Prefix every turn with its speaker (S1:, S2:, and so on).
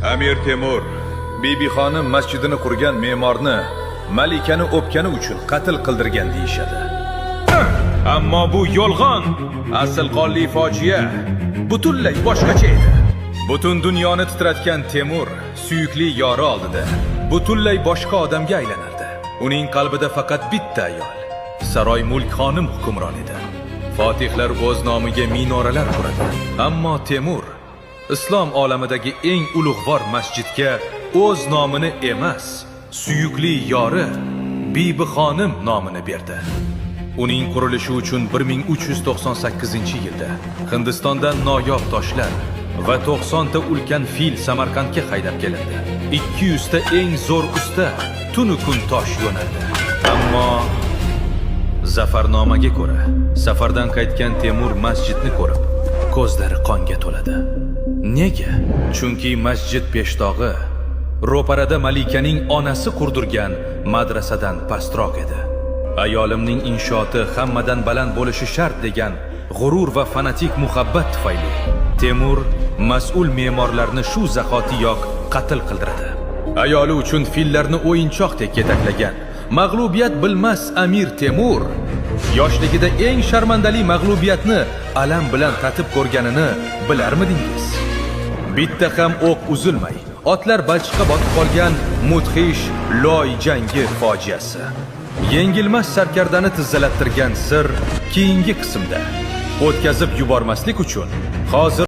S1: Amir Temur, Bibi xonim masjidini qurgan me'morni malikani o'pgani uchun qatl qildirgan deyishadi. Ammo bu yolg'on. Asl qonli fojia butunlay boshqacha edi. Butun dunyoni titratgan Temur suyukli yori oldida butunlay boshqa odamga aylanardi. Uning qalbida faqat bitta ayol, Saroy mulk xonim hukmron edi. Fotihlar o'z nomiga minoralar quradi. Ammo Temur islom olamidagi eng ulug'vor masjidga o'z nomini emas, suyukli yori Bibi xonim nomini berdi. Uning qurilishi uchun 1398-yilda Hindistondan noyob toshlar va 90 ta ulkan fil Samarqandga haydab kelindi. 200 ta eng zo'r usta tunu kun tosh yo'naldi. Ammo zafarnomaga ko'ra, safardan qaytgan Temur masjidni ko'rib, ko'zlari qonga to'ladi. Nega? Chunki masjid peshtig'i ro'parada malikaning onasi qurdirgan madrasadan pastroq edi. Ayolimning inshooti hammadan baland bo'lishi shart degan g'urur va fanatik muhabbat tufayli Temur mas'ul me'morlarni shu zahotiyoq qatl qildiradi. Ayoli uchun fillarni o'yinchoqdek yetaklagan mag'lubiyat bilmas Amir Temur yoshligida eng sharmandali mag'lubiyatni alam bilan tatib ko'rganini bilarmidingiz? Bitta ham o'q uzilmay, otlar balchiqqa botib qolgan mudhish loy jangi fojiasi. Yengilmas sarkardani tizzalattirgan sir keyingi qismda. O'tkazib yubormaslik uchun hozir